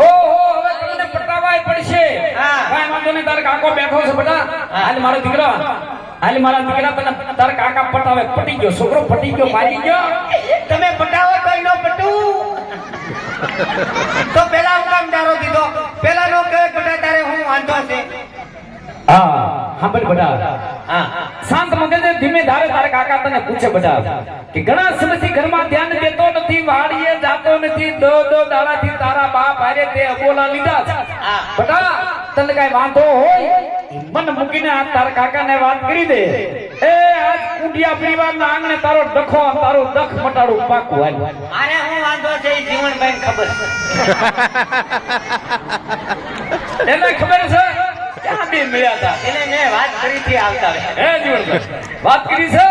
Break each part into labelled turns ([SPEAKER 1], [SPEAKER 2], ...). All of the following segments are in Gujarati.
[SPEAKER 1] ઓહો હવે તમને પટાવાય પડશે કાઈ વાંધો નહીં તાર કાકો બેઠો છે બેટા હાલ મારો દીકરો હાલ મારા દીકરા તને તાર કાકા પટાવે પટી ગયો છોકરો પટી ગયો મારી ગયો
[SPEAKER 2] તમે પટાવો તો નો પટું તો પેલા હું કામ ડારો દીધો પેલા નો કહે બેટા તારે હું વાંધો છે
[SPEAKER 1] હા સાંભળ બેટા હા શાંત મગજે ધીમે ધારે તારા કાકા તને પૂછે બેટા કે ઘણા સમયથી ઘરમાં ધ્યાન દેતો નથી વાડીએ જાતો નથી દો દાડાથી તારા બાપ આરે તે અબોલા લીધા છે બેટા તને કઈ વાંધો હોય મન મૂકીને આ તારા કાકાને વાત કરી દે એ આજ કુંડિયા પરિવારના આંગણે તારો ડખો તારો દખ મટાડું પાકું હાલ
[SPEAKER 2] મારે હું વાંધો છે એ જીવનભાઈ ખબર
[SPEAKER 1] છે એને ખબર છે ક્યાં બે મળ્યા હતા
[SPEAKER 2] એને મેં વાત કરી થી આવતા
[SPEAKER 1] હે જીવનભાઈ વાત કરી છે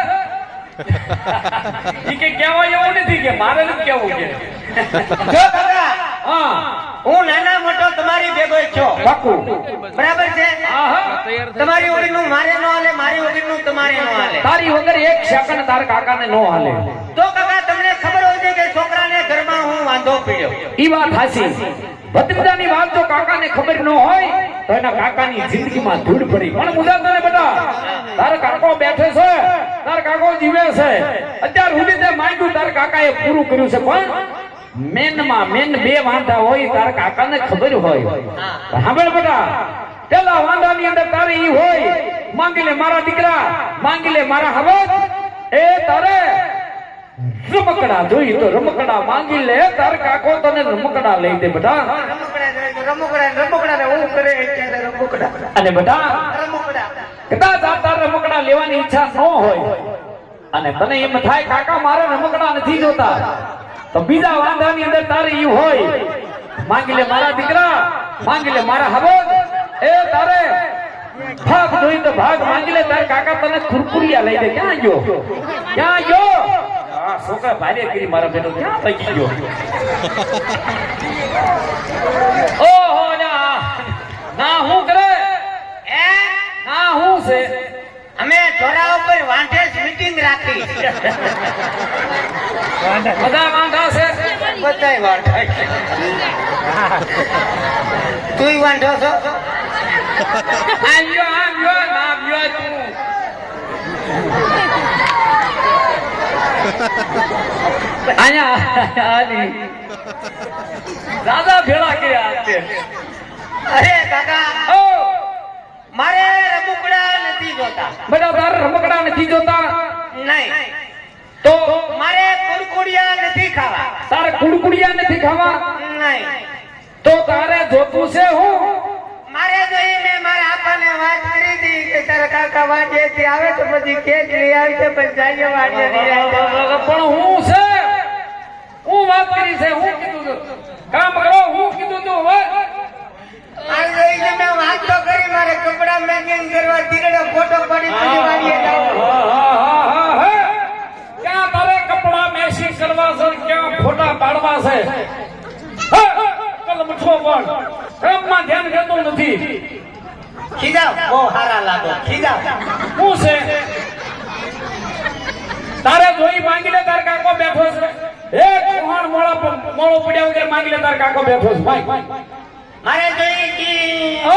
[SPEAKER 1] ઈ કે કહેવા એવું નથી કે મારે નથી કહેવું કે
[SPEAKER 2] જો કાકા
[SPEAKER 1] હા
[SPEAKER 2] હું નાના મોટો તમારી ભેગો છો
[SPEAKER 1] પાકું
[SPEAKER 2] બરાબર છે
[SPEAKER 1] આહા
[SPEAKER 2] તમારી વગરનું મારે નો હાલે મારી વગરનું તમારે નો હાલે
[SPEAKER 1] તારી વગર એક સેકન્ડ તાર કાકાને નો હાલે
[SPEAKER 2] તો કાકા તમને ખબર હોય છે કે છોકરાને ઘરમાં હું વાંધો પડ્યો
[SPEAKER 1] ઈ વાત હાચી ભત્રીજાની વાત જો કાકાને ખબર ન હોય તો એના કાકાની જિંદગીમાં ધૂળ પડી પણ મુદ્દા તને બેટા તાર કાકો બેઠે છે તાર કાકો જીવે છે અત્યાર સુધી તે માંગ્યું તાર કાકાએ પૂરું કર્યું છે પણ મેન બે વાંધા હોય તાર કાકાને ખબર હોય સાંભળ બેટા પેલા વાંધાની અંદર તારે ઈ હોય માંગી લે મારા દીકરા માંગી લે મારા હવત એ તારે રમકડા જોઈ તો રમકડા માંગી લે તાર કાકો તને રમકડા લઈ દે બેટા
[SPEAKER 2] રમકડા હું કરે રમકડા
[SPEAKER 1] અને બેટા
[SPEAKER 2] રમકડા
[SPEAKER 1] કદાચ આ તાર રમકડા લેવાની ઈચ્છા ન હોય અને તને એમ થાય કાકા મારે રમકડા નથી જોતા તો બીજા વાંધાની અંદર તારે ઈ હોય માંગી લે મારા દીકરા માંગી લે મારા હબત એ તારે ભાગ જોઈ તો ભાગ માંગી લે તાર કાકા તને ખુરખુરિયા લઈ દે ક્યાં ગયો આ છોકરા ભારે કરી મારા બેટો ક્યાં પગી ગયો ઓહો ના હું કરે ના હું છે
[SPEAKER 2] અમે થોડા ઉપર વાંઢેસ મીટિંગ રાખી
[SPEAKER 1] બધા વાંધા છે
[SPEAKER 2] બધાય વાંઢા તુંય વાંઢો છો
[SPEAKER 1] આવ્યો ના આવ્યો તું આયા આલી દાદા ભેળા કર્યા છે
[SPEAKER 2] અરે કાકા
[SPEAKER 1] ઓ
[SPEAKER 2] મારે રમકડા નથી જોતા
[SPEAKER 1] બેટા તારે રમકડા નથી જોતા
[SPEAKER 2] નહીં
[SPEAKER 1] તો
[SPEAKER 2] મારે કુરકુડિયા નથી ખાવા
[SPEAKER 1] તારે કુડકુડિયા નથી ખાવા
[SPEAKER 2] નહીં
[SPEAKER 1] તો તારે જોતું છે હું
[SPEAKER 2] મારે જોઈ મેં મારા આપાને વાત કરી હતી કે તારા કાકા વાડીએથી આવે તો પછી કેક લઈ આવી છે પણ જાય વાડીએ લઈ આવે
[SPEAKER 1] પણ હું છે હું વાત કરી છે હું કીધું તું કામ કરો હું કીધું તું હવે
[SPEAKER 2] મારે જોઈ છે મેં વાત તો કરી મારે કપડા મેચિંગ કરવા દીકડો ફોટો પાડી પછી વાડીએ જાવ
[SPEAKER 1] ક્યાં તારે કપડા મેચિંગ કરવા છે ક્યાં ફોટા પાડવા છે કલ મઠો પણ કામમાં ધ્યાન દેતો નથી
[SPEAKER 2] ખીજાવ બહુ હારા લાગો ખીજાવ
[SPEAKER 1] હું છે તારે જોઈ માંગી લે તાર કાકો બેઠો છે એ કોહાણ મોળો પડ્યા વગર માંગી લે તાર કાકો બેઠો છે ભાઈ
[SPEAKER 2] મારે જોઈ કી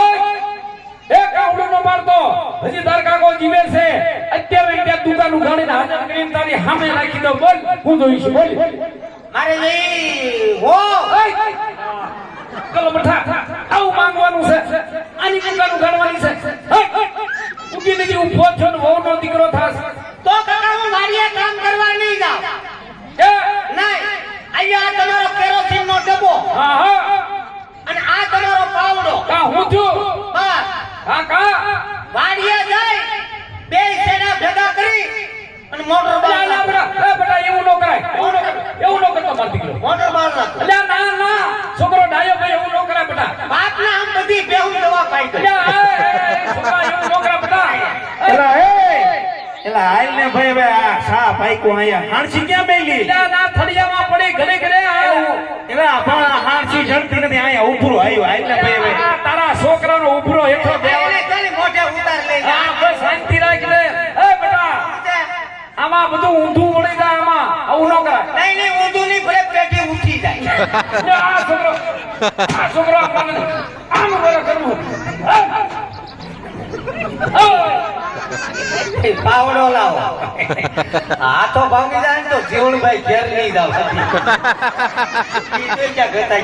[SPEAKER 1] એ કાવડો નો મારતો હજી તાર કાકો જીવે છે અત્યારે ત્યાં દુકાન ઉઘાડીને હાજર કરીને તારી સામે રાખી દો બોલ હું જોઈશ બોલ
[SPEAKER 2] મારે જોઈ હો
[SPEAKER 1] કલ મઠા આવું માંગવાનું છે આની દુકાન ઉઘાડવાની છે ઉગી નથી ઉભો છો ને વહુનો દીકરો થાશ
[SPEAKER 2] તો કાકા હું વાડીએ કામ કરવા નહીં જાઉં
[SPEAKER 1] એ
[SPEAKER 2] નહીં અહીંયા તમારો કેરોસીન નો ડબ્બો
[SPEAKER 1] હા
[SPEAKER 2] અને આ તમારો પાવડો
[SPEAKER 1] કા હું છું
[SPEAKER 2] બસ
[SPEAKER 1] કા
[SPEAKER 2] વાડીએ જઈ બે સેડા ભેગા કરી અને મોટર બાર
[SPEAKER 1] બેટા એવું નો કરાય એવું નો કરતો માર દીકરો
[SPEAKER 2] મોટર બાર નાખ
[SPEAKER 1] અલ્યા ના છોકરો ડાયો ભાઈ એવું નો કરાય બેટા
[SPEAKER 2] બાપને આમ બધી બેહું દવા પાઈ દે
[SPEAKER 1] છોકરા એવું નો કરાય બેટા
[SPEAKER 3] એલા હાલ ને ભાઈ હવે આ સા પાઈકો આયા હાણસી ક્યાં મેલી
[SPEAKER 1] ના થડિયામાં પડી ઘરે ઘરે આવું
[SPEAKER 3] એલા પણ હાણસી જડતી નથી આયા ઉભરો આવ્યો હાલ ને ભાઈ હવે
[SPEAKER 1] તારા છોકરાનો ઉભરો હેઠો બેવા
[SPEAKER 2] એને ચાલી મોઢે ઉતાર લઈ જા
[SPEAKER 1] આ બસ શાંતિ રાખ લે એ બેટા આમાં બધું ઊંધું વળી જાય આમાં આવું ન કરાય
[SPEAKER 2] નહીં ઊંધું નહીં ભલે પેટી ઉઠી જાય
[SPEAKER 1] આ છોકરો આ છોકરો આપણને આમ કરે કરવું.
[SPEAKER 2] પાવડો લાવો. હાથો ભાંગી જાય ને તો જીવણભાઈ ઘેર નહીં જાવ. ઈ તો ક્યાં ગતા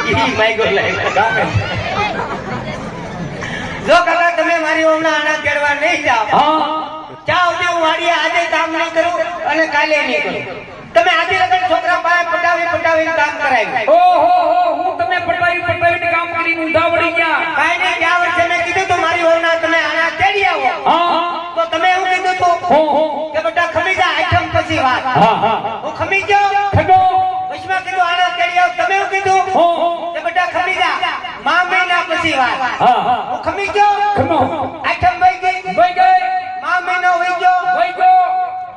[SPEAKER 2] ઈ માઈગો લાગે ગામે. જો કદાચ તમે મારી ઓમના આના કેળવા નહીં જાઓ,
[SPEAKER 1] હા
[SPEAKER 2] ચાવ જે હું વાડીએ આજે કામ નહીં કરું અને કાલે નહીં કરું. તમે આજે લગન છોકરા પાસે પટાવી કામ કરાવ્યું.
[SPEAKER 1] ઓહો હું તમે પટાવીને કામ કરીને ઊંધા વળી ગયા.
[SPEAKER 2] કાંઈ નહીં, ગયા વર્ષે મેં કીધું તું મારી ઓમના તમે આના તેડી આવો.
[SPEAKER 1] હા
[SPEAKER 2] તો તમે એવું કીધું તું
[SPEAKER 1] હો
[SPEAKER 2] કે બેટા ખમી જા, આઈટમ પછી વાત.
[SPEAKER 1] હા હા
[SPEAKER 2] હું ખમી ગયો.
[SPEAKER 1] ખડો
[SPEAKER 2] પછીમાં કીધું આના તેડી આવો. તમે એવું કીધું
[SPEAKER 1] હો
[SPEAKER 2] કે બેટા ખમી જા, મહિના પછી વાત.
[SPEAKER 1] હા હા
[SPEAKER 2] હું ખમી ગયો.
[SPEAKER 1] ખમો
[SPEAKER 2] આઈટમ વહી ગઈ.
[SPEAKER 1] ભાઈ ગઈ
[SPEAKER 2] મહિનો વહી ગયો.
[SPEAKER 1] ભાઈ ગયો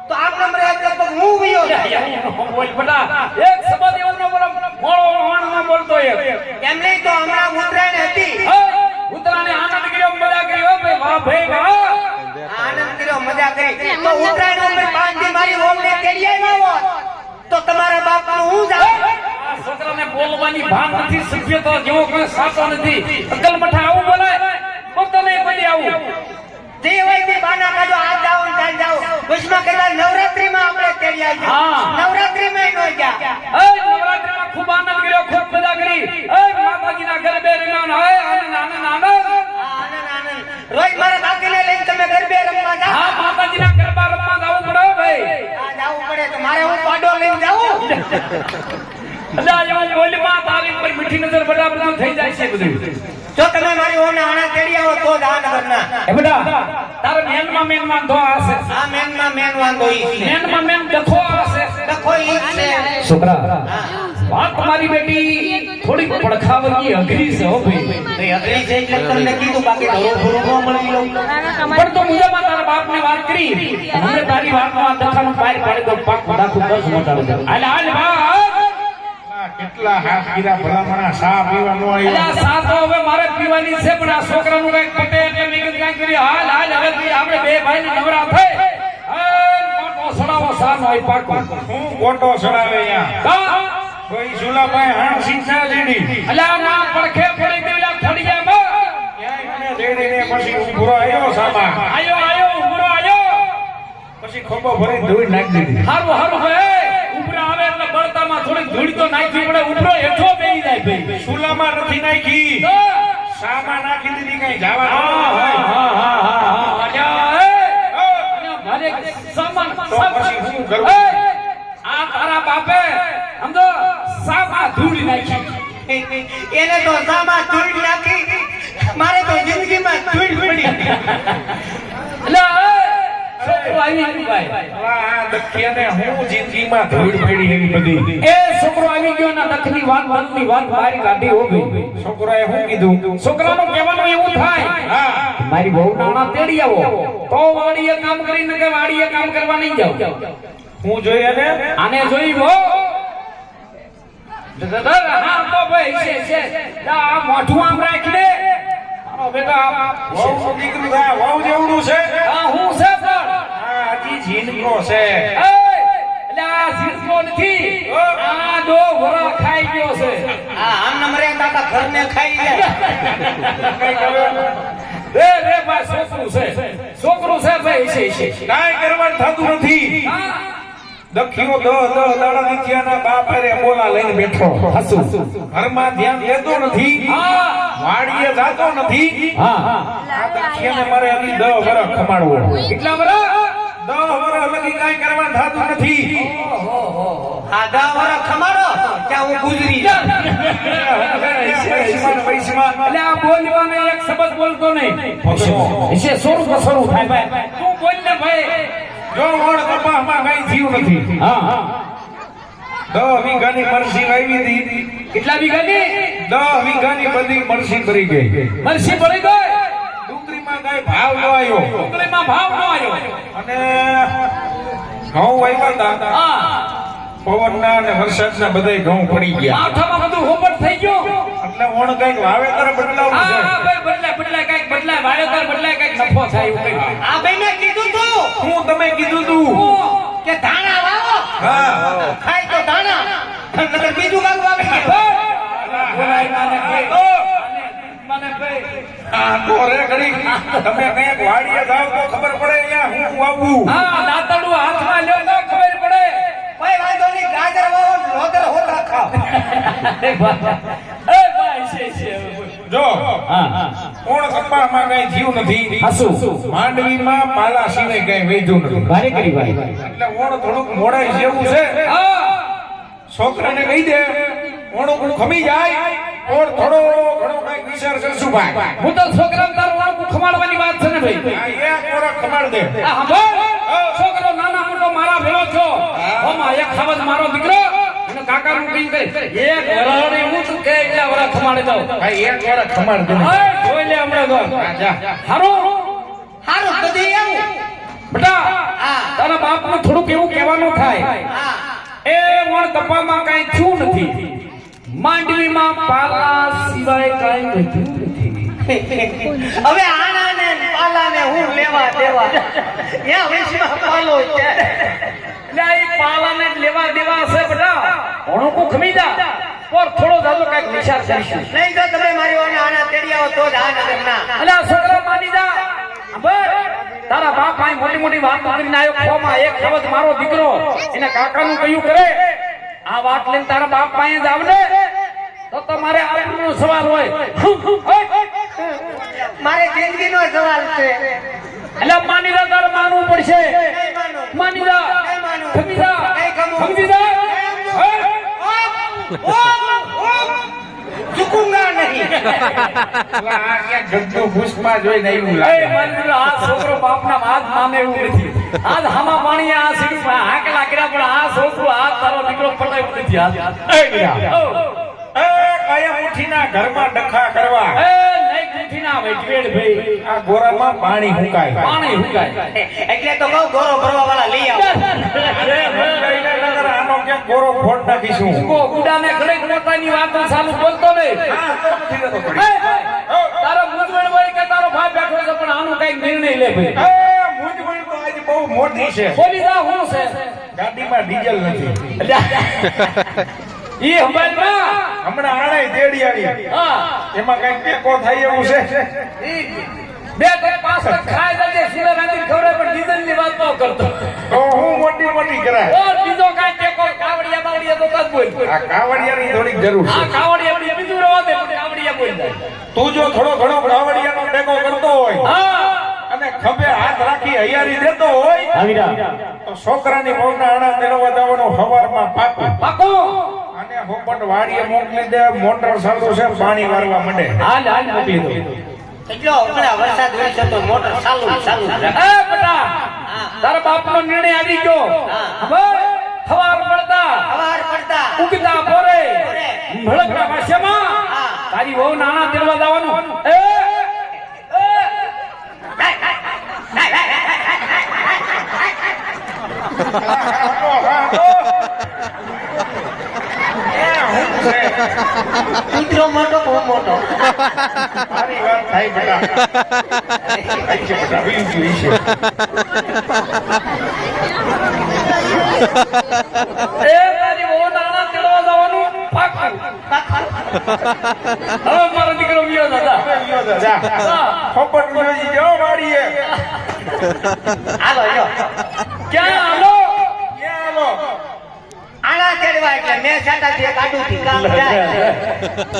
[SPEAKER 2] તો આપ નંબરે લગભગ હું વયો.
[SPEAKER 1] બોલ બટા એક શબ્દ એવો ન બોલો મોળો વાણમાં બોલતો એક
[SPEAKER 2] એમ નહીં તો હમણાં ઉત્તરાયણ હતી.
[SPEAKER 1] ઉતરાને આનંદ કર્યો મજા કર્યો ભાઈ વાહ ભાઈ વાહ
[SPEAKER 2] આનંદ કર્યો, મજા કરી. તો ઉત્તરાયણ ઉપર 5 દી મારી ઓમને તેડી આવ્યા હોત તો તમારા બાપનું હું જાઉં.
[SPEAKER 1] આ છોકરાને બોલવાની ભાન નથી, સભ્યતો જેવો કોઈ સાચો નથી. અકલ મઠા આવું બોલાય પોતાને બોલી આવું.
[SPEAKER 2] જે હોય તે બાના કાઢો, આ જાઓ ને કાલ જાઓ. વચમાં કદાચ નવરાત્રીમાં આપણે તેડી આવી.
[SPEAKER 1] હા.
[SPEAKER 2] નવરાત્રીમાં નો ગયા.
[SPEAKER 1] નવરાત્રીમાં ખૂબ આનંદ કર્યો, ખૂબ મજા કરી. માતાજીના ગરબે રમ્યા. આનંદ આનંદ આનંદ.
[SPEAKER 2] આનંદ આનંદ. રોજ મારા કાકીને લઈને તમે ગરબે રમવા જાઓ.
[SPEAKER 1] હા માતાજીના ગરબા રમવા જવું પડે ભાઈ.
[SPEAKER 2] હા, જાવું પડે તો મારે હું પાડો લઈને જાઉં.
[SPEAKER 1] અલ્યા એવું બોલમાં તારી ઉપર મીઠી નજર બડા બધું થઈ જાય છે બધું.
[SPEAKER 2] જો તમે મારી ઓને આણા તેડી આવો તો જ આ નગરના.
[SPEAKER 1] એ બેટા તારે મેનમાં ધો આશે.
[SPEAKER 2] આ મેનમાં મેન વાંધો ઈ છે.
[SPEAKER 1] મેન દખો આશે.
[SPEAKER 2] લખો ઈ છે.
[SPEAKER 1] છોકરા વાત તમારી બેટી થોડી પડખાવતી અઘરી છે હો ભાઈ.
[SPEAKER 2] ભાઈ અઘરી છે એટલે તમને કીધું, બાકી ધરો ભરો ન મળી લઉં.
[SPEAKER 1] પણ તો મુજામાં તારા બાપને વાત કરી મને તારી વાતમાં દખાનું પાર પાડી દો પાક દાખું 10 મોટા હાલ હાલ બા
[SPEAKER 3] કેટલા હાથ ગીરા ભલામણા સા પીવા નો આવ્યો.
[SPEAKER 1] અલ્યા સાતો હવે મારે પીવાની છે પણ આ છોકરાનું કઈક પટે એટલે મેં કીધું કાંઈક કરી હાલ હાલ હવે આપણે બે ભાઈને નવરા થઈ કોટો સડાવો સાનો આઈ પાકો
[SPEAKER 3] હું કોટો સડાવે અહીંયા કોઈ સુલાભાઈ હાણ શીખા જેડી
[SPEAKER 1] અલ્યા ના પડખે પડી દેલા ખડી ગયા બા
[SPEAKER 3] ક્યાંય મને જેડીને પછી ઉભરો આવ્યો સામા
[SPEAKER 1] આયો ઉમરો આયો
[SPEAKER 3] પછી ખોબો ભરી ધૂળ નાખી દીધી.
[SPEAKER 1] હારું હારું ભાઈ ઉમરા આવે એટલે બળતામાં થોડી ધૂળ તો નાખવી પડે. ઉમરો હેઠો બેહી જાય ભાઈ.
[SPEAKER 3] સુલામાં નથી નાખી,
[SPEAKER 1] તો
[SPEAKER 3] સામા નાખી દીધી. કઈ જવા
[SPEAKER 1] હા મારે સામાન
[SPEAKER 3] તો પછી શું કરવું?
[SPEAKER 1] આ તારા બાપે સમજો સામા ધૂળ નાખી.
[SPEAKER 2] એને તો સામા ધૂળ નાખી, મારે તો જિંદગીમાં ધૂળ પડી.
[SPEAKER 1] એટલે છોકરો આવી ગયો ભાઈ.
[SPEAKER 3] આ દખિયાને હું જિંદગીમાં ધૂળ પડી એવી બધી.
[SPEAKER 1] એ છોકરો આવી ગયો ના દખની વાત મારી કાઢી હો ગઈ.
[SPEAKER 3] છોકરાએ શું કીધું?
[SPEAKER 1] છોકરાનું કહેવાનું એવું થાય
[SPEAKER 3] હા
[SPEAKER 1] મારી બહુ નાના તેડી આવો તો વાડીએ કામ કરીને કે વાડીએ કામ કરવા નહીં જાવ.
[SPEAKER 3] હું જોઈએ ને
[SPEAKER 1] આને જોઈ હો હા તો ભાઈ છે આ મોઢું આમ રાખી દે મારો બેટા
[SPEAKER 3] વહુ દીકરી થાય, વહુ જેવડું છે.
[SPEAKER 1] આ હું છે પણ
[SPEAKER 3] આ હજી જીનકો છે.
[SPEAKER 1] એટલે આ જીસકો નથી આ દો વરા ખાઈ ગયો છે.
[SPEAKER 2] હા, આમ નંબરે કાકા ઘરને ખાઈ જાય.
[SPEAKER 3] કઈ કરે?
[SPEAKER 1] રે ભાઈ છોકરું છે ભાઈ છે
[SPEAKER 3] કાંઈ કરવાનું થતું નથી. દખિયો દાડા નીચેના બાપ હારે બોલા લઈને બેઠો.
[SPEAKER 1] હસુ
[SPEAKER 3] ઘરમાં ધ્યાન દેતો નથી,
[SPEAKER 1] હા
[SPEAKER 3] વાડીએ જાતો નથી.
[SPEAKER 1] હા
[SPEAKER 3] આ દખિયાને મારે હજી 10 વર્ષ ખમાડવો.
[SPEAKER 1] કેટલા વરા
[SPEAKER 3] 10 વર્ષ લગી કાંઈ કરવાનું થતું નથી.
[SPEAKER 2] આ 10 વર્ષ ખમાડો ત્યાં હું ગુજરી જાઉં.
[SPEAKER 3] પૈસામાં
[SPEAKER 1] એટલે આ બોલવાનો એક શબ્દ બોલતો નહીં. છે સ્વરૂપ થાય ભાઈ. તું બોલ ને ભાઈ.
[SPEAKER 3] જો ઓણ કપામાં કઈ થયું નથી.
[SPEAKER 1] હા હા
[SPEAKER 3] 10 વીઘાની મરસી વાવી હતી.
[SPEAKER 1] કેટલા વીઘાની
[SPEAKER 3] 10 વીઘાની બધી મરસી ભરી ગઈ.
[SPEAKER 1] મરસી પડી ગઈ.
[SPEAKER 3] ડુંગળીમાં કઈ ભાવ ન આવ્યો
[SPEAKER 1] ડુંગળીમાં ભાવ ન આવ્યો.
[SPEAKER 3] અને ઘઉં વાવ્યા હતા.
[SPEAKER 1] હા
[SPEAKER 3] પવનના અને વરસાદના બધાય ઘઉં પડી ગયા.
[SPEAKER 1] માથામાં બધું હોપટ થઈ ગયું.
[SPEAKER 3] એટલે ઓણ કઈક વાવેતર બદલાવું છે.
[SPEAKER 1] હા ભાઈ બદલાય કઈક બદલાય વાવેતર બદલાય કઈક નફો થાય એવું કઈક.
[SPEAKER 2] આ ભાઈને કીધું તું
[SPEAKER 3] હું તમે કીધું તું.
[SPEAKER 2] કે ધાણા વાવો.
[SPEAKER 3] હા
[SPEAKER 2] ખાય તો ધાણા, નકર બીજું કામ વાવે.
[SPEAKER 3] તમે કઈક વાડીએ જાઓ તો ખબર પડે અહીંયા હું આવું.
[SPEAKER 1] હા દાંતરડું હાથમાં લ્યો તો ખબર પડે.
[SPEAKER 2] ભાઈ વાંધો નહીં, ગાજર વાવો, લોદર હોતા ખાઓ.
[SPEAKER 1] એ ભાઈ છે
[SPEAKER 3] જો
[SPEAKER 1] હા
[SPEAKER 3] કોણ ખંભામાં કઈ જીવ નથી.
[SPEAKER 1] હાસુ
[SPEAKER 3] માંડવીમાં પાલા સિવાય કઈ વેચ્યું નથી.
[SPEAKER 1] ભારે કરી ભાઈ.
[SPEAKER 3] એટલે ઓણ થોડુંક મોડાઈ જેવું છે.
[SPEAKER 1] હા
[SPEAKER 3] છોકરાને કહી દે ઓણ ખમી જાય ઓર થોડો ઘણો કઈક વિચાર કરશું ભાઈ.
[SPEAKER 1] હું તો છોકરાને તારું વાળું ખમાડવાની વાત છે ને ભાઈ.
[SPEAKER 3] આ એક ઓરખ ખમાડ દે.
[SPEAKER 1] આ સાંભળ, છોકરો નાના મોટો મારા ભેળો છો. ઓમાં એક ખાવત મારો દીકરો અને કાકાનું કઈ કરે એક વરાળે હું તું કે એટલા વરા ખમાડે જાવ.
[SPEAKER 3] ભાઈ એક ઓરખ ખમાડ દે.
[SPEAKER 1] ઓય જોઈ લે હમણાં તો. હારું
[SPEAKER 2] હારું બધી આવું.
[SPEAKER 1] બેટા
[SPEAKER 2] હા.
[SPEAKER 1] તારા બાપનું થોડુંક એવું કહેવાનું થાય.
[SPEAKER 2] હા
[SPEAKER 1] એ વણ કપામાં કઈ થયું નથી. માંડવીમાં પાલા સિવાય કઈ વધ્યું નથી.
[SPEAKER 2] હવે આના ને પાલા ને હું લેવા દેવા ત્યાં વિશ્વમાં પાલો છે.
[SPEAKER 1] એટલે એ પાલાને જ લેવા દેવા હશે બેટા. ઘણું કો ખમી જા પર થોડો જાજો કઈક વિચાર કરીશું.
[SPEAKER 2] નહીં તો તમે મારી ઓને આના તેડી આવો તો જ આ નગર ના.
[SPEAKER 1] એટલે આ છોકરા માની જા. બસ તારા બાપ આ મોટી મોટી વાત કરીને આવ્યો ખોમાં એક શબ્દ મારો દીકરો એને કાકાનું કયું કરે. આ વાત લઈને તારા બાપ પાસે જ આવને તો તમારે આબરૂનો સવાલ હોય.
[SPEAKER 2] મારે જિંદગીનો સવાલ છે.
[SPEAKER 1] એટલે માની જા તારે માનવું પડશે.
[SPEAKER 2] નહીં માનું.
[SPEAKER 1] માની જા
[SPEAKER 2] નહીં માનું.
[SPEAKER 1] સમજી જા
[SPEAKER 2] નહીં ખમું.
[SPEAKER 1] સમજી જા.
[SPEAKER 2] ચૂકુંગા નહીં.
[SPEAKER 3] આ ક્યાંક ગંદુ ભૂસમાં જોઈને એવું
[SPEAKER 1] એ
[SPEAKER 3] લાગે.
[SPEAKER 1] માની જા, આ છોકરો બાપના વાત માને એવું નથી. આજ હામા પાણી આ સીડી હાકલા કર્યા પણ આ છોકરો આ તારો દીકરો પટાયો નથી. આજ
[SPEAKER 3] એ ગયા. એ કયા મુઠ્ઠીના ઘરમાં ડખા કરવા.
[SPEAKER 1] એ નહીં ગુઠી ના વેઠવેડ ભાઈ.
[SPEAKER 3] આ ગોરામાં પાણી હુકાય.
[SPEAKER 1] પાણી હુકાય.
[SPEAKER 2] એટલે તો કહું ગોરો ભરવા વાળા લઈ આવો.
[SPEAKER 3] લઈને નગર આનો ક્યાંક ગોરો ફોડ નાખીશું.
[SPEAKER 1] કો ગુડાને ઘડીક મોટાની વાતો ચાલુ બોલતો નહીં.
[SPEAKER 3] હા, તો નથી રહેતો
[SPEAKER 1] એ,
[SPEAKER 3] પડી.
[SPEAKER 1] તારો મૂંઝવણ હોય કે તારો ભાઈ બેઠો છે પણ આનું કઈ નિર્ણય લે ભાઈ.
[SPEAKER 3] એ મૂંઝવણ તો આજે બહુ મોટી છે.
[SPEAKER 1] બોલી જા હું છે.
[SPEAKER 3] ગાડીમાં ડીઝલ નથી.
[SPEAKER 1] ઈ હંભાળમાં.
[SPEAKER 3] હમણાં આણે તેડી આવી.
[SPEAKER 1] હા.
[SPEAKER 3] એમાં કઈ ટેકો થાય એવું છે.
[SPEAKER 1] બે તો પાંચ તક ખાઈ જજે સુલે રાંધી ખવડાવે પણ ડીઝલની વાત ન કરતો.
[SPEAKER 3] તો હું મોટી મોટી કરાય.
[SPEAKER 1] ઓ બીજો કાંઈ ટેકો કાવડિયા બાવડિયા તો કદ બોલ.
[SPEAKER 3] આ કાવડિયાની થોડીક જરૂર
[SPEAKER 1] આ
[SPEAKER 3] છે.
[SPEAKER 1] કાવડિયા બીજું રહેવા દે પણ કાવડિયા બોલ જાય.
[SPEAKER 3] તું જો થોડો ઘણો કાવડિયાનો ટેકો કરતો હોય
[SPEAKER 1] હા.
[SPEAKER 3] અને ખભે હાથ રાખી હૈયારી દેતો હોય તો છોકરાની મોરના આણા તેડવા જવાનું હવારમાં પાકું.
[SPEAKER 1] પાકો.
[SPEAKER 3] અને હોપટ વાડીએ મોકલી દે. મોટર ચાલુ છે, પાણી વારવા માંડે.
[SPEAKER 1] હાલ હાલ મોકલી દો.
[SPEAKER 2] એટલો હમણાં વરસાદ હોય છે તો મોટર ચાલુ ચાલુ
[SPEAKER 1] એ બેટા તારા બાપનો નિર્ણય આવી ગયો. હવે સવાર પડતા
[SPEAKER 2] સવાર પડતા
[SPEAKER 1] ઉગતા પોરે ભડકના ભાષામાં તારી વહુ નાણા તેડવા જવાનું. એ
[SPEAKER 2] કૂતરો મોટો બહુ મોટો.
[SPEAKER 3] મારી વાત થાય બેટા. થાય છે બેટા, વીસ વીસ છે.
[SPEAKER 1] એ તારી વહુ નાણા તેડવા જવાનું પાક્કું. હવે મારો દીકરો ગયો દાદા.
[SPEAKER 3] લ્યો દાદા. હોપટ જોઈ જાઓ વાડીએ.
[SPEAKER 2] હાલો જો
[SPEAKER 1] ક્યાં હાલો?
[SPEAKER 3] ક્યાં આવો?
[SPEAKER 2] આના તેડવા એટલે મેં સાટાથી કાઢું થી કામ જાય.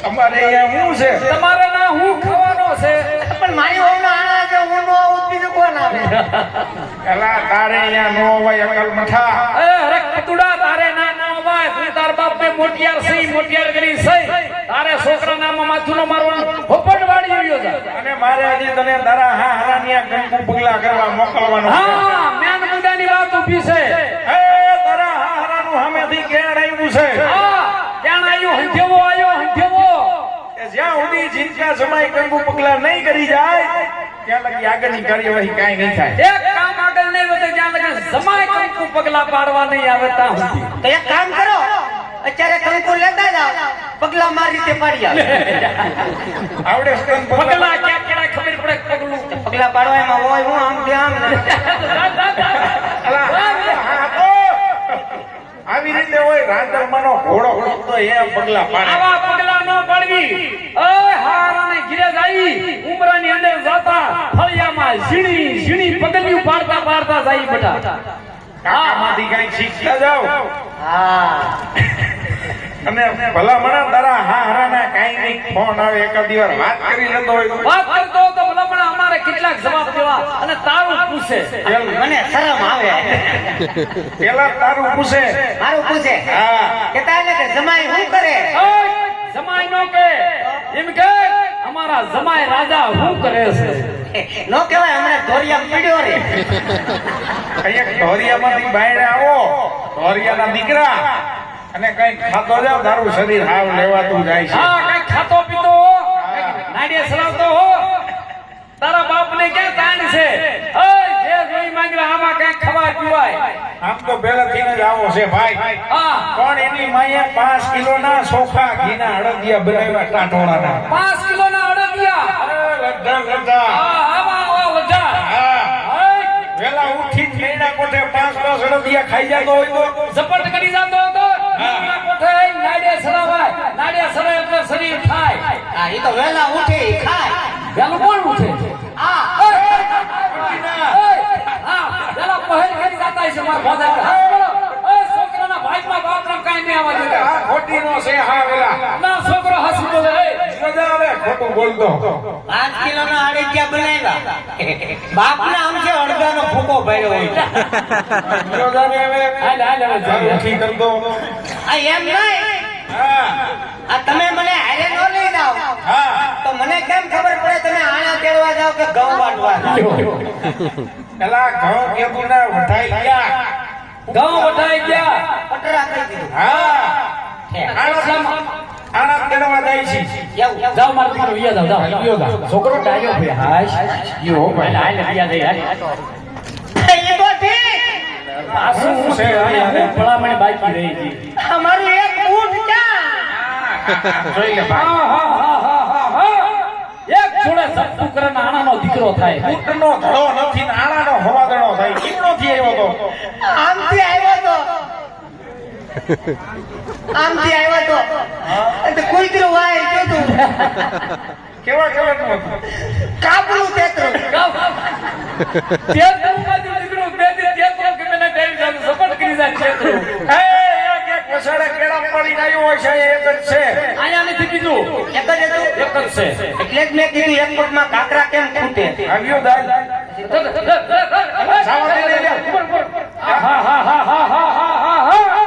[SPEAKER 3] અમારે અહીંયા શું છે?
[SPEAKER 1] તમારે ના હું ખાવાનો છે.
[SPEAKER 2] પણ મારી વહુનો આના જો હું નો આવું તો બીજું કોણ આવે?
[SPEAKER 3] એલા તારે અહીંયા નો હોય અકલ મઠા.
[SPEAKER 1] એ હરે કતુડા તારે ના ના હોય તું તાર બાપ ને મોટિયાર સહી મોટિયાર કરી સહી તારે છોકરા નામાં માથું નો મારવાનું હોપટ વાળી આવ્યો છે.
[SPEAKER 3] અને મારે હજી તને તારા હારાનિયા કંકુ પગલા કરવા મોકલવાનો છે.
[SPEAKER 1] હા મેન મુદ્દાની વાત ઊભી છે.
[SPEAKER 3] એ તારા હારાનું સામેથી કેણ આવ્યું છે.
[SPEAKER 1] હા ક્યાં આવ્યો હંધેવો આવ્યો હંધેવો.
[SPEAKER 3] કે જ્યાં સુધી જીનકા સમય કંકુ પગલા નહીં કરી જાય ત્યાં લગી આગળની કાર્યવાહી કાંઈ નહીં થાય.
[SPEAKER 1] એક કામ આગળ નહીં વધે ત્યાં લગન સમાય કંકુ પગલા પાડવા નહીં આવે ત્યાં સુધી.
[SPEAKER 2] તો એક કામ કરો અત્યારે કંકુ લેતા જાઓ પગલા મારી રીતે પાડી આવે.
[SPEAKER 3] આવડે છે તને પગલા?
[SPEAKER 1] પગલા ક્યાં ક્યાં ખબર પડે પગલું.
[SPEAKER 2] પગલા પાડવા એમાં હોય હું આમ થી આમ ને.
[SPEAKER 3] અલા, હા, તો આવી રીતે હોય રાંધણમાંનો ઘોડો ઉડતો એ પગલા પાડે.
[SPEAKER 1] આવા પગલા ન પાડવી. ઓય હારાને ઘીરે જાય જાય ઉમરાની અંદર જાતા ફળિયામાં ઝીણી પગલિયું પાડતા પાડતા જાય બેટા
[SPEAKER 3] કાકામાંથી કઈ શીખતા જાવ
[SPEAKER 2] હા
[SPEAKER 3] અને ભલા મણા તારા હા હરાના કઈ નહીં ફોન આવે એકાદ દિવસ વાત કરી લેતો હોય તો.
[SPEAKER 1] વાત કરતો તો ભલા પણ અમારે કેટલાક જવાબ દેવા અને તારું પૂછે
[SPEAKER 2] મને શરમ આવે
[SPEAKER 3] પેલા તારું પૂછે
[SPEAKER 2] મારું પૂછે
[SPEAKER 3] હા
[SPEAKER 2] કેતા ને કે જમાઈ શું કરે
[SPEAKER 1] ઓય, જમાઈ નો કે એમ કે અમારા જમાઈ રાજા શું કરે છે
[SPEAKER 2] નો કહેવાય હમણાં ધોરિયા પીડ્યો રે
[SPEAKER 3] અહીંયા ધોરિયામાંથી બહાર આવો ધોરિયાના દીકરા અને કઈ ખાતો જાવ તારું શરીર હાવ લેવાતું જાય છે
[SPEAKER 1] હા કઈ ખાતો પીતો હો નાડીએ સલાવતો હો તારા બાપ ને ક્યાં તાણ છે ઓય જે જોઈ માંગલા આમાં કઈ ખવા પીવાય
[SPEAKER 3] આમ તો પહેલાથી જ આવો છે ભાઈ
[SPEAKER 1] હા
[SPEAKER 3] પણ એની માએ 5 કિલોના સોફા ઘીના હળદિયા બનાવ્યા ટાટોળાના
[SPEAKER 1] 5 કિલોના અડદિયા
[SPEAKER 3] લડ્ડા લડ્ડા
[SPEAKER 1] હા આવા લજા
[SPEAKER 3] હા વેલા ઉઠી જ મેના કોઠે 5 હળદિયા ખાઈ જતો હોય તો
[SPEAKER 1] ઝપટ કરી જાતો હતો ના કોઠે નાડીએ સલાવાય નાડીએ સરે એટલે શરીર થાય
[SPEAKER 2] હા એ તો વેલા ઉઠે ઈ ખાય
[SPEAKER 1] વેલું કોણ ઉઠે
[SPEAKER 2] હા
[SPEAKER 1] પેલા પહેલ કરી જાતા છે માર ભાજા હાથ બોલો ઓય છોકરાના ભાઈમાં બાપરામ કાઈ નહીં આવવા દેતા
[SPEAKER 3] આ ખોટી નો છે હા વેલા
[SPEAKER 1] ના છોકરો હસી બોલે એ
[SPEAKER 3] મજા આવે ખોટું બોલતો
[SPEAKER 2] 5 કિલોના અડદિયા બનાવ્યા બાપના આમકે અડદાનો ફૂકો ભર્યો હોય
[SPEAKER 3] મજાને હવે
[SPEAKER 1] હાલ હાલ હવે
[SPEAKER 3] તારું ઉઠી કરતો
[SPEAKER 2] આ એમ નહીં
[SPEAKER 3] હા
[SPEAKER 2] આ તમે મને હારે નો લઈ જાઓ
[SPEAKER 3] હા
[SPEAKER 2] તો મને કેમ ખબર પડે તમે આણા તેડવા જાઓ કે ઘઉં વાટવા જાઓ
[SPEAKER 3] પેલા ઘઉં કેવું ના વઢાઈ ગયા
[SPEAKER 1] ઘઉં વઢાઈ ગયા
[SPEAKER 2] પટરા કરી દીધું
[SPEAKER 3] હા આના તેડવા જાય છે
[SPEAKER 2] એવું
[SPEAKER 1] જાઓ માર દીકરો વિયા જાઓ જાઓ જાઓ છોકરો ડાયો ભે હાશ યો ભાઈ હાલ વિયા જઈ હાલ
[SPEAKER 2] એ તો ઠીક
[SPEAKER 1] આ શું છે ભલામણ બાકી રહી ગઈ
[SPEAKER 2] અમારું એક ઊંટ ક્યાં
[SPEAKER 3] જોઈ લે ભાઈ
[SPEAKER 1] એક જોડે સત્તુ કરે આણાનો દીકરો થાય
[SPEAKER 3] ઊંટનો ધડો નથી ને આણાનો હવાદણો થાય કેમનોથી આવ્યો તો
[SPEAKER 2] આમથી આવ્યો તો આમથી આવ્યો તો એટલે કુતરું વાય જોતું
[SPEAKER 3] કેવા કેવાનું હતું
[SPEAKER 2] કાપલું તેતરું
[SPEAKER 1] તેતરું બાજુ દીકરો બે દી તેતરું કે મને ટાઈમ જાનું સપોર્ટ કરી જાય તેતરું
[SPEAKER 3] એ એક વસાડે કેળા પડીને આવ્યો હોય છે એ એક જ છે
[SPEAKER 1] આયા નથી બીજું
[SPEAKER 2] એક જ હતું
[SPEAKER 1] એક જ છે
[SPEAKER 2] એટલે જ મેં કીધું એક ફૂટમાં કાકરા કેમ ખૂટે
[SPEAKER 3] આવ્યો દાલ સાવા દે લે
[SPEAKER 1] હા હા હા હા હા હા હા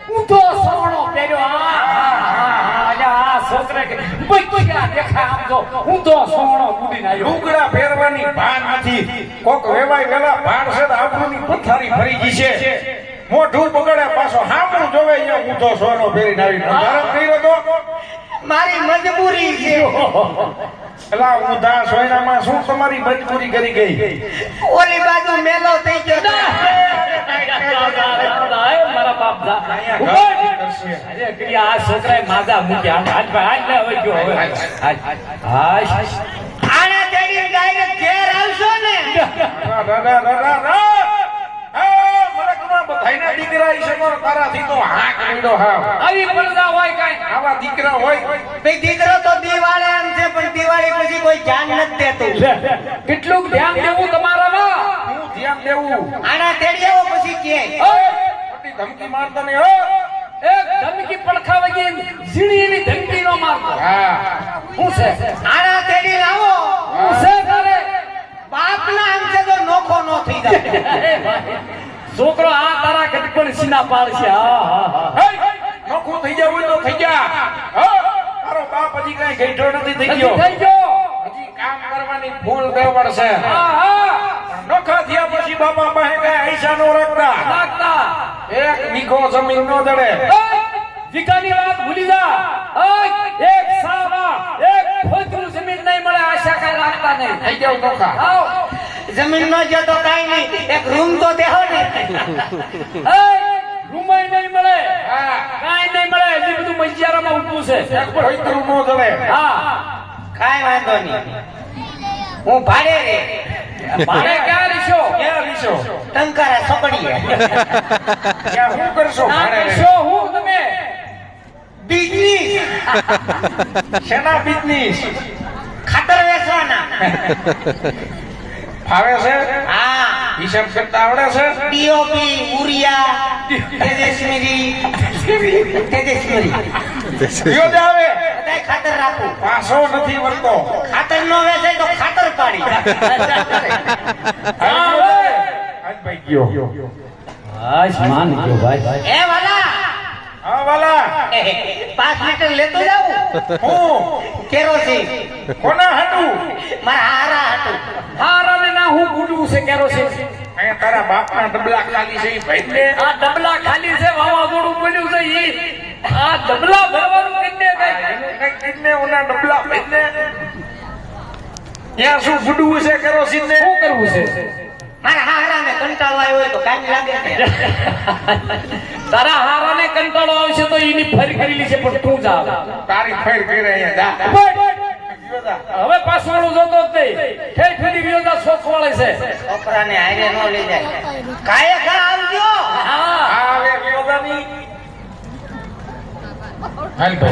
[SPEAKER 1] હું તો સવણો પહેર્યો આ છોકરે કે બચ્ચા દેખા આમ તો હું તો સવણો બુડીને આવ્યો
[SPEAKER 3] લુગડા પહેરવાની ભાન નથી કોક વેવાય વેલા ભાણ છે તો આબરૂની પથારી ફરી ગઈ છે મોઢું બગડે પાછો હામું જોવે અહીંયા ઊંધો સોનો પહેરીને આવી ધરમ કર્યો તો
[SPEAKER 2] મારી મજબૂરી છે
[SPEAKER 3] એલા ઊંધા સોયનામાં શું તમારી મજબૂરી કરી ગઈ
[SPEAKER 2] ઓલી બાજુ મેલો થઈ ગયો
[SPEAKER 1] મારા બાપ દા અરે કે આ છોકરાએ માદા મૂક્યા હાથ ભાઈ હાથ હવે ગયો હવે હાશ
[SPEAKER 2] આના તેડી ડાયરેક્ટ ઘેર આવશો ને
[SPEAKER 3] બધાયના દીકરા ઈશે પણ તારાથી તો હાક નીડો હાવ
[SPEAKER 1] આવી પડદા હોય કાઈ
[SPEAKER 3] આવા દીકરા હોય
[SPEAKER 2] ભઈ દીકરો તો દિવાળે આમ છે પણ દિવાળી પછી કોઈ ધ્યાન નથી દેતું
[SPEAKER 1] કેટલું ધ્યાન દેવું તમારામાં
[SPEAKER 3] હું ધ્યાન દેવું
[SPEAKER 2] આના તેડી આવો પછી કે
[SPEAKER 3] ખોટી ધમકી મારતા નહીં હો
[SPEAKER 1] એક ધમકી પડખાવે ગઈ ઝીણીની ધમકી નો મારતો
[SPEAKER 3] હા
[SPEAKER 1] હું છે
[SPEAKER 2] આના તેડી લાવો
[SPEAKER 1] હું છે તારે
[SPEAKER 2] બાપના આમ છે તો નોખો નો થઈ જાય
[SPEAKER 1] છોકરો આ તારા કટકણ સીના પાડશે હા હા હા
[SPEAKER 3] નોખું થઈ જવું હોય તો થઈ જા હો તારો બાપ હજી કઈ ગઈઠો નથી થઈ ગયો
[SPEAKER 1] થઈ ગયો
[SPEAKER 3] હજી કામ કરવાની ફૂલ દેવડ છે
[SPEAKER 1] હા હા
[SPEAKER 3] નોખા થયા પછી બાપા પાસે કઈ પૈસા નો રાખતા
[SPEAKER 1] નાખતા
[SPEAKER 3] એક વીઘો જમીન નો જડે
[SPEAKER 1] વિકાની વાત ભૂલી જા એક સાવા એક ફોતરું જમીન નહીં મળે આશા કઈ રાખતા નહીં
[SPEAKER 3] થઈ જાવ નોખા
[SPEAKER 1] આવ
[SPEAKER 2] જમીન નો જો તો કઈ નહીં એક રૂમ તો દેહો ને
[SPEAKER 1] રૂમાઈ નહીં મળે
[SPEAKER 3] હા
[SPEAKER 1] કાઈ નહીં મળે હજી બધું મૈયારામાં ઊભું છે
[SPEAKER 3] એક ભોયતરું નો જડે
[SPEAKER 1] હા
[SPEAKER 2] કાઈ વાંધો નહીં હું ભાડે રે
[SPEAKER 1] ભાડે ક્યાં રીશો
[SPEAKER 3] ક્યાં રીશો
[SPEAKER 2] ટંકારા સકડીએ
[SPEAKER 3] ક્યાં શું કરશો
[SPEAKER 1] ના
[SPEAKER 3] ભાડે
[SPEAKER 1] કરશો હું તમે
[SPEAKER 2] બિઝનેસ
[SPEAKER 3] શેના બિઝનેસ ફાવે છે
[SPEAKER 2] હા
[SPEAKER 3] હિસાબ કરતા આવડે છે
[SPEAKER 2] ડીઓપી ઉરિયા તેજસ્વી
[SPEAKER 3] કયો જ આવે
[SPEAKER 2] બધાય ખાતર રાખું
[SPEAKER 3] પાછો નથી વળતો
[SPEAKER 2] ખાતર નો વેચાય તો ખાતર પાડી
[SPEAKER 3] ભાઈ ગયો
[SPEAKER 1] હાશ માન ગયો ભાઈ
[SPEAKER 2] એ વાલા
[SPEAKER 3] હા વાલા
[SPEAKER 2] 5 લીટર લેતો જાવું
[SPEAKER 3] હું
[SPEAKER 2] કેરોસીન
[SPEAKER 3] કોના હાટું
[SPEAKER 2] મારા હારા હતું
[SPEAKER 1] હારાને ના હું ગુડવું છે કેરોસીન
[SPEAKER 3] અહીંયા તારા બાપના ડબલા ખાલી છે ઈ ભાઈ ને
[SPEAKER 1] આ ડબલા ખાલી છે વાવાઝોડું પડ્યું છે ઈ આ ડબલા ભરવાનું કિન્ને
[SPEAKER 3] કિડને ઓના ડબલા ભાઈ ને ત્યાં શું ગુડવું છે કેરોસીન ને
[SPEAKER 1] શું કરવું છે
[SPEAKER 2] મારા હારાને કંટાળો આવ્યો હોય તો કામ લાગે
[SPEAKER 1] તારા હારાને કંટાળો આવશે તો એની ફરી કરેલી છે પણ તું જા
[SPEAKER 3] તારી ફેર કરે અહીંયા જા
[SPEAKER 1] હવે પાછવાળું જોતો જ નહીં ઠેઠ ફેરી વિયોજા શોખ વાળે છે
[SPEAKER 2] છોકરાને હારે નો લઈ જાય કાયે ઘર આવજો
[SPEAKER 1] હા
[SPEAKER 3] આ હવે વિયોદાની હાલ ભાઈ